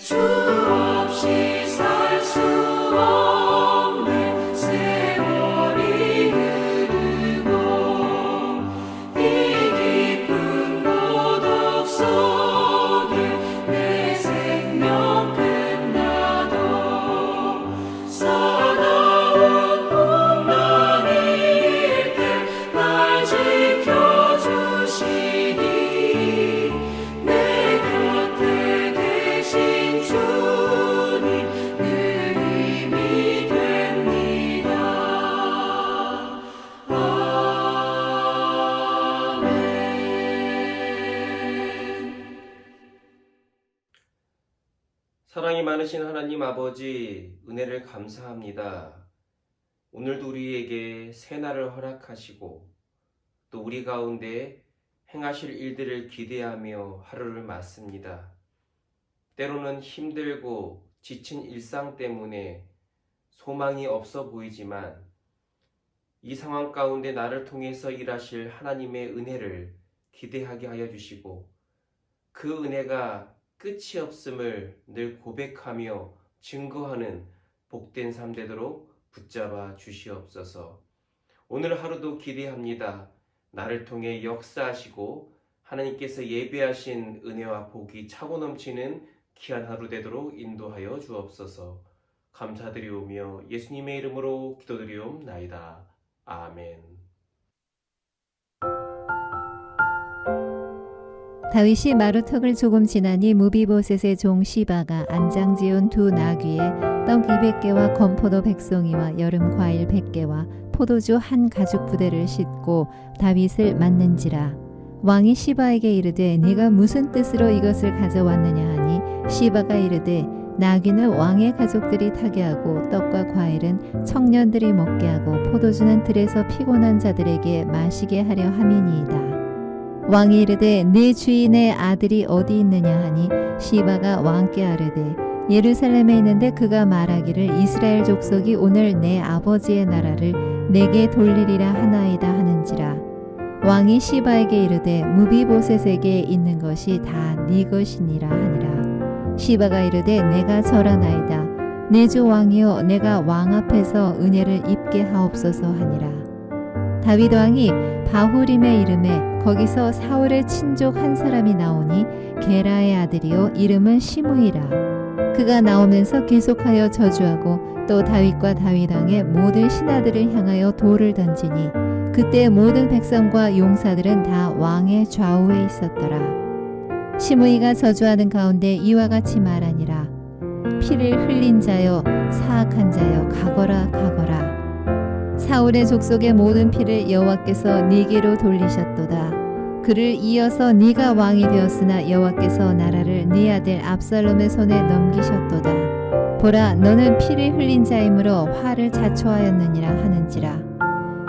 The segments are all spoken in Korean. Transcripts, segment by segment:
주 없이 살 수 없는 세월이 흐르고 이 깊은 고독 속에 내 생명 끝나도 사나운 풍랑일 때 날 지켜주시니 내 곁에 계신 주님 늘 힘이 됩니다. 아멘. 사랑이 많으신 하나님 아버지, 은혜를 감사합니다. 오늘도 우리에게 새날을 허락하시고 또 우리 가운데 행하실 일들을 기대하며 하루를 맞습니다. 때로는 힘들고 지친 일상 때문에 소망이 없어 보이지만 이 상황 가운데 나를 통해서 일하실 하나님의 은혜를 기대하게 하여 주시고 그 은혜가 끝이 없음을 늘 고백하며 증거하는 복된 삶 되도록 붙잡아 주시옵소서. 오늘 하루도 기대합니다. 나를 통해 역사하시고 하나님께서 예배하신 은혜와 복이 차고 넘치는 귀한 하루 되도록 인도하여 주옵소서. 감사드리오며 예수님의 이름으로 기도드리옵나이다. 아멘. 다윗이 마루턱을 조금 지나니 무비보셋의 종 시바가 안장지은 두 나귀에 떡 200개와 건포도 100송이와 여름 과일 100개와 포도주 한 가죽 부대를 싣고 다윗을 맞는지라. 왕이 시바에게 이르되 네가 무슨 뜻으로 이것을 가져왔느냐 하니 시바가 이르되 나귀는 왕의 가족들이 타게 하고 떡과 과일은 청년들이 먹게 하고 포도주는 들에서 피곤한 자들에게 마시게 하려 함이니이다. 왕이 이르되 네 주인의 아들이 어디 있느냐 하니 시바가 왕께 아뢰되 예루살렘에 있는데 그가 말하기를 이스라엘 족속이 오늘 내 아버지의 나라를 내게 돌리리라 하나이다 하는지라. 왕이 시바에게 이르되 무비보셋에게 있는 것이 다 네 것이니라 하니라. 시바가 이르되 내가 절하나이다. 내 주 왕이여 내가 왕 앞에서 은혜를 입게 하옵소서 하니라. 다윗 왕이 바후림에 이름에 거기서 사울의 친족 한 사람이 나오니 게라의 아들이요 이름은 시므이라. 그가 나오면서 계속하여 저주하고 또 다윗과 다윗 왕의 모든 신하들을 향하여 돌을 던지니 그때 모든 백성과 용사들은 다 왕의 좌우에 있었더라. 시므이가 저주하는 가운데 이와 같이 말하니라. 피를 흘린 자여 사악한 자여 가거라 가거라. 사울의 족속의 모든 피를 여호와께서 네게로 돌리셨도다. 그를 이어서 네가 왕이 되었으나 여호와께서 나라를 네 아들 압살롬의 손에 넘기셨도다. 보라 너는 피를 흘린 자이므로 화를 자초하였느니라 하는지라.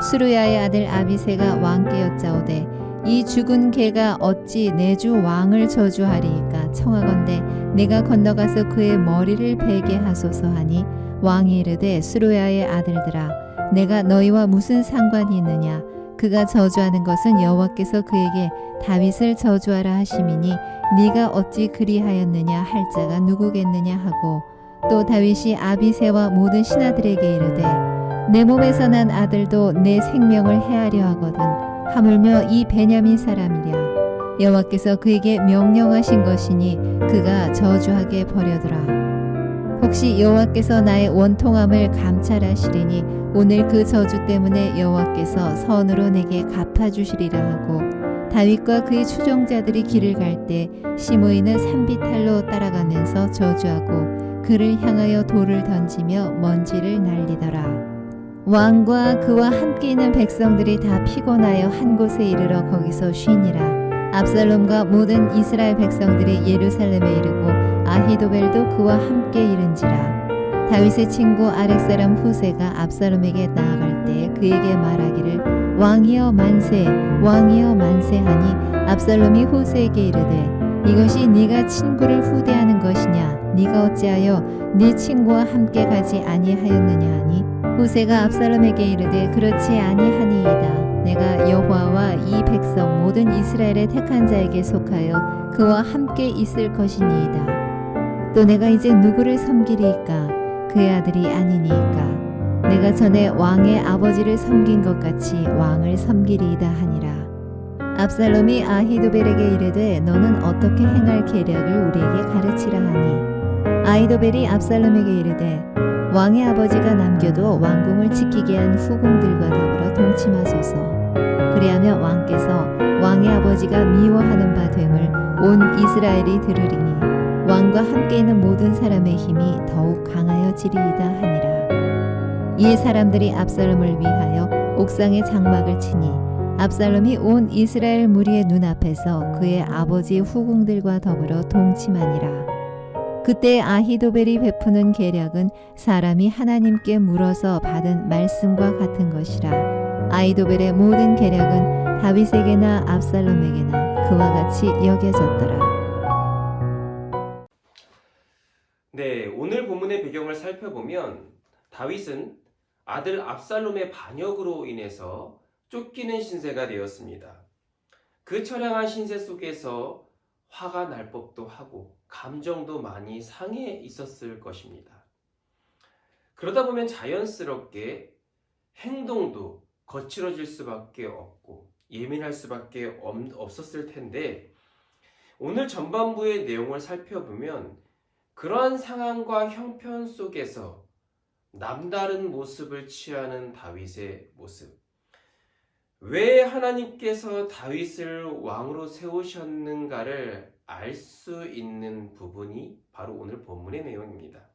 수르야의 아들 아비새가 왕께 여짜오되 이 죽은 개가 어찌 내 주 왕을 저주하리이까 청하건대 내가 건너가서 그의 머리를 베게 하소서 하니 왕이 이르되 수르야의 아들들아 내가 너희와 무슨 상관이 있느냐. 그가 저주하는 것은 여호와께서 그에게 다윗을 저주하라 하심이니 네가 어찌 그리하였느냐 할 자가 누구겠느냐 하고 또 다윗이 아비새와 모든 신하들에게 이르되 내 몸에서 난 아들도 내 생명을 해하려 하거든 하물며 이 베냐민 사람이랴. 여호와께서 그에게 명령하신 것이니 그가 저주하게 버려두라. 혹시 여호와께서 나의 원통함을 감찰하시리니 오늘 그 저주 때문에 여호와께서 선으로 내게 갚아주시리라 하고 다윗과 그의 추종자들이 길을 갈 때 시므이는 산비탈로 따라가면서 저주하고 그를 향하여 돌을 던지며 먼지를 날리더라. 왕과 그와 함께 있는 백성들이 다 피곤하여 한 곳에 이르러 거기서 쉬니라. 압살롬과 모든 이스라엘 백성들이 예루살렘에 이르고 아히도벨도 그와 함께 이른지라. 다윗의 친구 아렉 사람 후세가 압살롬에게 나아갈 때 그에게 말하기를 왕이여 만세 왕이여 만세 하니 압살롬이 후세에게 이르되 이것이 네가 친구를 후대하는 것이냐 네가 어찌하여 네 친구와 함께 가지 아니하였느냐 하니 후세가 압살롬에게 이르되 그렇지 아니하니이다. 내가 여호와와 이 백성 모든 이스라엘의 택한 자에게 속하여 그와 함께 있을 것이니이다. 또 내가 이제 누구를 섬기리이까? 그의 아들이 아니니까. 내가 전에 왕의 아버지를 섬긴 것 같이 왕을 섬기리이다 하니라. 압살롬이 아히도벨에게 이르되 너는 어떻게 행할 계략을 우리에게 가르치라 하니, 아히도벨이 압살롬에게 이르되 왕의 아버지가 남겨도 왕궁을 지키게 한 후궁들과 더불어 동침하소서. 그리하면 왕께서 왕의 아버지가 미워하는 바 됨을 온 이스라엘이 들으리니 왕과 함께 있는 모든 사람의 힘이 더욱 강하여지리이다 하니라. 이에 사람들이 압살롬을 위하여 옥상에 장막을 치니 압살롬이 온 이스라엘 무리의 눈앞에서 그의 아버지 후궁들과 더불어 동침하니라. 그때 아히도벨이 베푸는 계략은 사람이 하나님께 물어서 받은 말씀과 같은 것이라. 아히도벨의 모든 계략은 다윗에게나 압살롬에게나 그와 같이 여겨졌더라. 네, 오늘 본문의 배경을 살펴보면 다윗은 아들 압살롬의 반역으로 인해서 쫓기는 신세가 되었습니다. 그 처량한 신세 속에서 화가 날 법도 하고 감정도 많이 상해 있었을 것입니다. 그러다 보면 자연스럽게 행동도 거칠어질 수밖에 없고 예민할 수밖에 없었을 텐데, 오늘 전반부의 내용을 살펴보면 그러한 상황과 형편 속에서 남다른 모습을 취하는 다윗의 모습, 왜 하나님께서 다윗을 왕으로 세우셨는가를 알 수 있는 부분이 바로 오늘 본문의 내용입니다.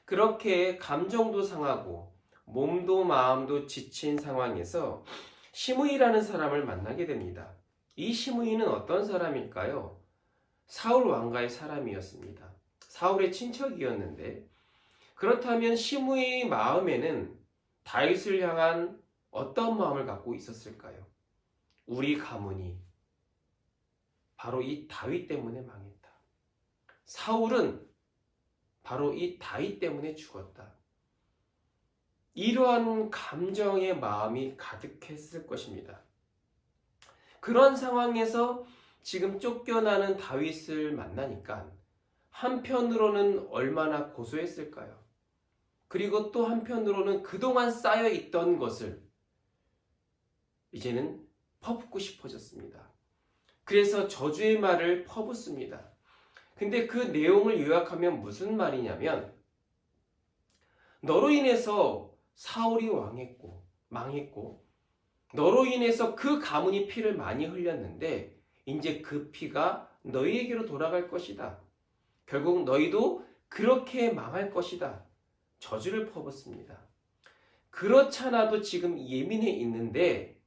그렇게 감정도 상하고 몸도 마음도 지친 상황에서 시므이라는 사람을 만나게 됩니다. 이 시므이는 어떤 사람일까요? 사울 왕가의 사람이었습니다. 사울의 친척이었는데, 그렇다면 시므이의 마음에는 다윗을 향한 어떤 마음을 갖고 있었을까요? 우리 가문이 바로 이 다윗 때문에 망했다. 사울은 바로 이 다윗 때문에 죽었다. 이러한 감정의 마음이 가득했을 것입니다. 그런 상황에서 지금 쫓겨나는 다윗을 만나니까 한편으로는 얼마나 고소했을까요? 그리고 또 한편으로는 그동안 쌓여있던 것을 이제는 퍼붓고 싶어졌습니다. 그래서 저주의 말을 퍼붓습니다. 근데 그 내용을 요약하면 무슨 말이냐면, 너로 인해서 사울이 망했고 너로 인해서 그 가문이 피를 많이 흘렸는데 이제 그 피가 너희에게로 돌아갈 것이다. 결국 너희도 그렇게 망할 것이다. 저주를 퍼붓습니다. 그렇잖아도 지금 예민해 있는데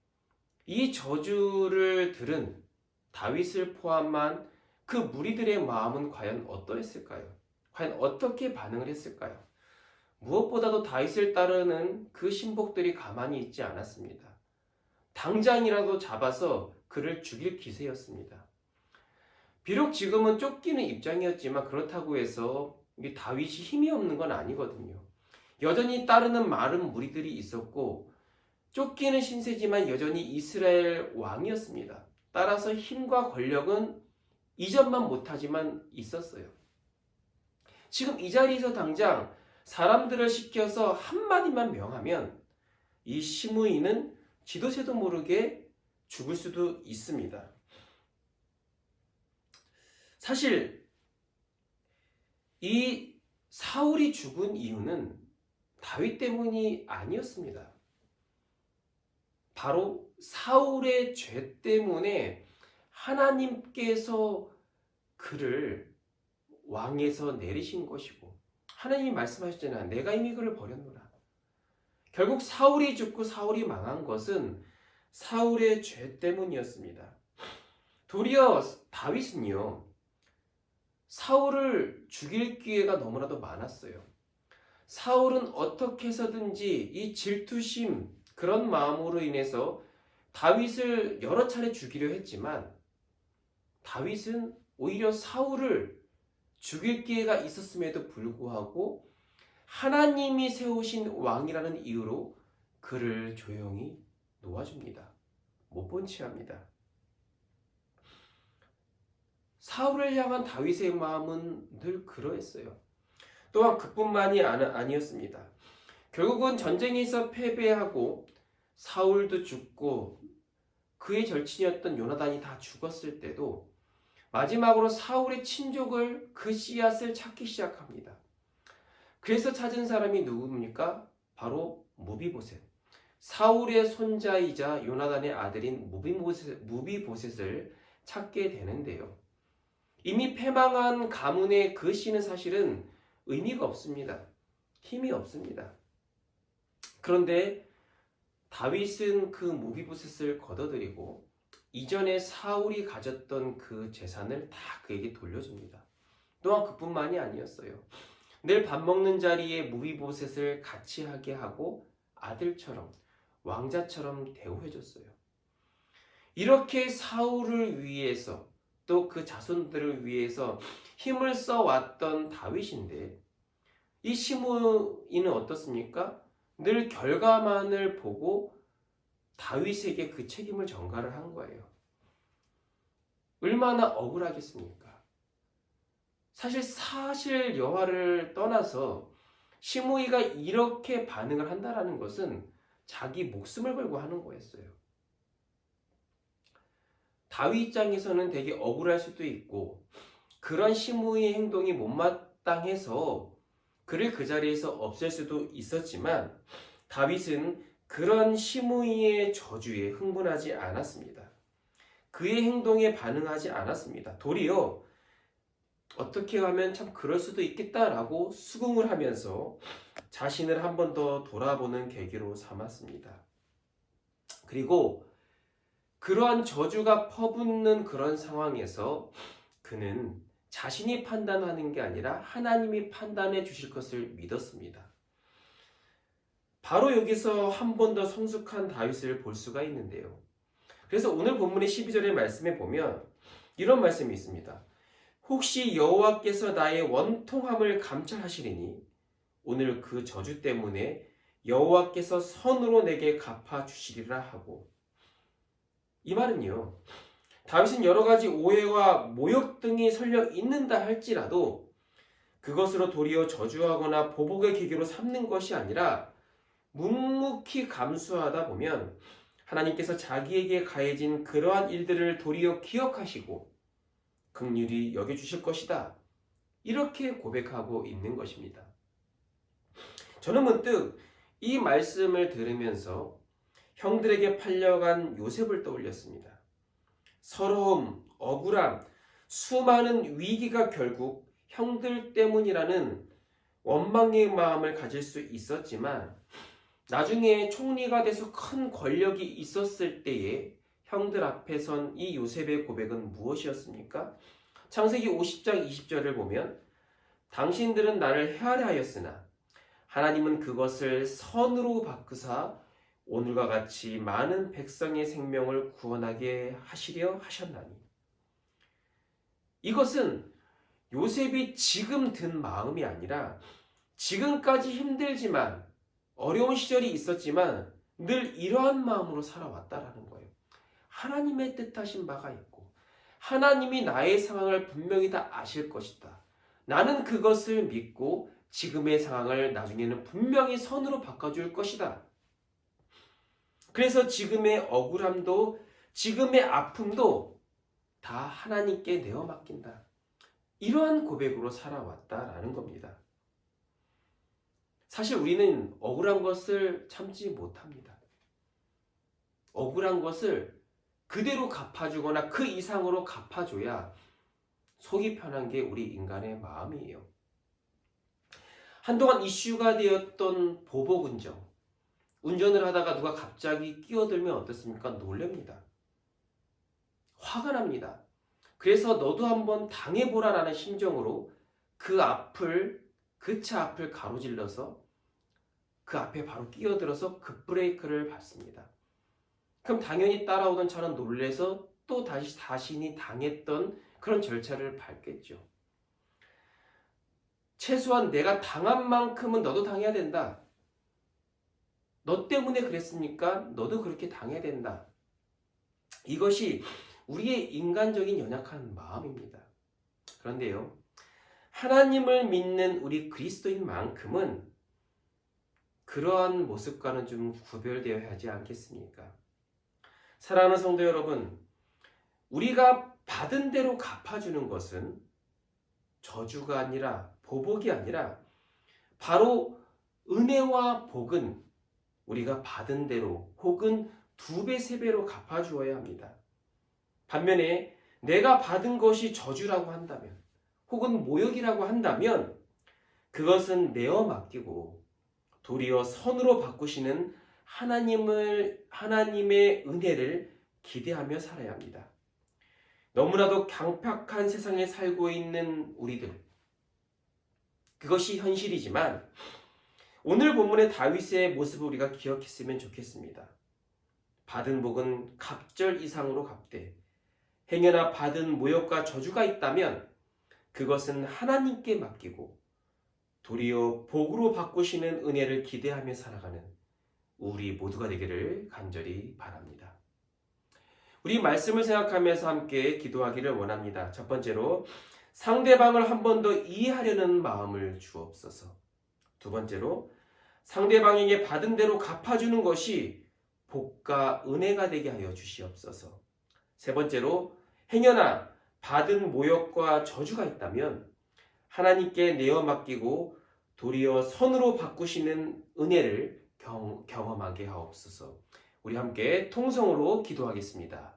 이 저주를 들은 다윗을 포함한 그 무리들의 마음은 과연 어떠했을까요? 과연 어떻게 반응을 했을까요? 무엇보다도 다윗을 따르는 그 신복들이 가만히 있지 않았습니다. 당장이라도 잡아서 그를 죽일 기세였습니다. 비록 지금은 쫓기는 입장이었지만 그렇다고 해서 다윗이 힘이 없는 건 아니거든요. 여전히 따르는 많은 무리들이 있었고 쫓기는 신세지만 여전히 이스라엘 왕이었습니다. 따라서 힘과 권력은 이전만 못하지만 있었어요. 지금 이 자리에서 당장 사람들을 시켜서 한마디만 명하면 이 시므이는 지도새도 모르게 죽을 수도 있습니다. 사실 이 사울이 죽은 이유는 다윗 때문이 아니었습니다. 바로 사울의 죄 때문에 하나님께서 그를 왕에서 내리신 것이고, 하나님이 말씀하셨잖아요. 내가 이미 그를 버렸노라. 결국 사울이 죽고 사울이 망한 것은 사울의 죄 때문이었습니다. 도리어 다윗은요, 사울을 죽일 기회가 너무나도 많았어요. 사울은 어떻게 해서든지 이 질투심, 그런 마음으로 인해서 다윗을 여러 차례 죽이려 했지만 다윗은 오히려 사울을 죽일 기회가 있었음에도 불구하고 하나님이 세우신 왕이라는 이유로 그를 조용히 놓아줍니다. 못 본 채 합니다. 사울을 향한 다윗의 마음은 늘 그러했어요. 또한 그뿐만이 아니었습니다. 결국은 전쟁에서 패배하고 사울도 죽고 그의 절친이었던 요나단이 다 죽었을 때도 마지막으로 사울의 친족을 그 씨앗을 찾기 시작합니다. 그래서 찾은 사람이 누굽니까? 바로 무비보셋. 사울의 손자이자 요나단의 아들인 무비보셋을 찾게 되는데요. 이미 패망한 가문의 그 씨는 사실은 의미가 없습니다. 힘이 없습니다. 그런데 다윗은 그 무비보셋을 걷어들이고 이전에 사울이 가졌던 그 재산을 다 그에게 돌려줍니다. 또한 그뿐만이 아니었어요. 늘 밥 먹는 자리에 무비보셋을 같이 하게 하고 아들처럼 왕자처럼 대우해줬어요. 이렇게 사울을 위해서 또 그 자손들을 위해서 힘을 써왔던 다윗인데 이 시므이는 어떻습니까? 늘 결과만을 보고 다윗에게 그 책임을 전가를 한 거예요. 얼마나 억울하겠습니까? 사실 여호와를 떠나서 시므이가 이렇게 반응을 한다는 것은 자기 목숨을 걸고 하는 거였어요. 다윗 입장에서는 되게 억울할 수도 있고 그런 시므이의 행동이 못마땅해서 그를 그 자리에서 없앨 수도 있었지만 다윗은 그런 시므이의 저주에 흥분하지 않았습니다. 그의 행동에 반응하지 않았습니다. 도리어 어떻게 하면 참 그럴 수도 있겠다라고 수긍을 하면서 자신을 한 번 더 돌아보는 계기로 삼았습니다. 그리고 그러한 저주가 퍼붓는 그런 상황에서 그는 자신이 판단하는 게 아니라 하나님이 판단해 주실 것을 믿었습니다. 바로 여기서 한 번 더 성숙한 다윗을 볼 수가 있는데요. 그래서 오늘 본문의 12절의 말씀에 보면 이런 말씀이 있습니다. 혹시 여호와께서 나의 원통함을 감찰하시리니 오늘 그 저주 때문에 여호와께서 선으로 내게 갚아주시리라 하고, 이 말은요, 다윗은 여러 가지 오해와 모욕 등이 설령 있는다 할지라도 그것으로 도리어 저주하거나 보복의 계기로 삼는 것이 아니라 묵묵히 감수하다 보면 하나님께서 자기에게 가해진 그러한 일들을 도리어 기억하시고 긍휼히 여겨주실 것이다, 이렇게 고백하고 있는 것입니다. 저는 문득 이 말씀을 들으면서 형들에게 팔려간 요셉을 떠올렸습니다. 서러움, 억울함, 수많은 위기가 결국 형들 때문이라는 원망의 마음을 가질 수 있었지만 나중에 총리가 돼서 큰 권력이 있었을 때에 형들 앞에 선 이 요셉의 고백은 무엇이었습니까? 창세기 50장 20절을 보면 당신들은 나를 헤아려 하였으나 하나님은 그것을 선으로 바꾸사 오늘과 같이 많은 백성의 생명을 구원하게 하시려 하셨나니. 이것은 요셉이 지금 든 마음이 아니라 지금까지 힘들지만 어려운 시절이 있었지만 늘 이러한 마음으로 살아왔다라는 거예요. 하나님의 뜻하신 바가 있고 하나님이 나의 상황을 분명히 다 아실 것이다. 나는 그것을 믿고 지금의 상황을 나중에는 분명히 선으로 바꿔줄 것이다. 그래서 지금의 억울함도 지금의 아픔도 다 하나님께 내어 맡긴다. 이러한 고백으로 살아왔다라는 겁니다. 사실 우리는 억울한 것을 참지 못합니다. 억울한 것을 그대로 갚아주거나 그 이상으로 갚아줘야 속이 편한 게 우리 인간의 마음이에요. 한동안 이슈가 되었던 보복운전. 운전을 하다가 누가 갑자기 끼어들면 어떻습니까? 놀랍니다. 화가 납니다. 그래서 너도 한번 당해보라라는 심정으로 그 차 앞을 가로질러서 그 앞에 바로 끼어들어서 급브레이크를 밟습니다. 그럼 당연히 따라오던 차는 놀래서 또 다시 자신이 당했던 그런 절차를 밟겠죠. 최소한 내가 당한 만큼은 너도 당해야 된다. 너 때문에 그랬으니까 너도 그렇게 당해야 된다. 이것이 우리의 인간적인 연약한 마음입니다. 그런데요, 하나님을 믿는 우리 그리스도인만큼은 그러한 모습과는 좀 구별되어야 하지 않겠습니까? 사랑하는 성도 여러분, 우리가 받은 대로 갚아주는 것은 저주가 아니라 보복이 아니라 바로 은혜와 복은 우리가 받은 대로 혹은 2배, 3배로 갚아주어야 합니다. 반면에 내가 받은 것이 저주라고 한다면 혹은 모욕이라고 한다면 그것은 내어 맡기고 도리어 선으로 바꾸시는 하나님의 은혜를 기대하며 살아야 합니다. 너무나도 강팍한 세상에 살고 있는 우리들, 그것이 현실이지만 오늘 본문의 다윗의 모습을 우리가 기억했으면 좋겠습니다. 받은 복은 갑절 이상으로 갚되 행여나 받은 모욕과 저주가 있다면 그것은 하나님께 맡기고 도리어 복으로 바꾸시는 은혜를 기대하며 살아가는 우리 모두가 되기를 간절히 바랍니다. 우리 말씀을 생각하면서 함께 기도하기를 원합니다. 첫 번째로 상대방을 한 번 더 이해하려는 마음을 주옵소서. 두 번째로 상대방에게 받은 대로 갚아주는 것이 복과 은혜가 되게 하여 주시옵소서. 세 번째로 행여나 받은 모욕과 저주가 있다면 하나님께 내어 맡기고 도리어 선으로 바꾸시는 은혜를 경험하게 하옵소서. 우리 함께 통성으로 기도하겠습니다.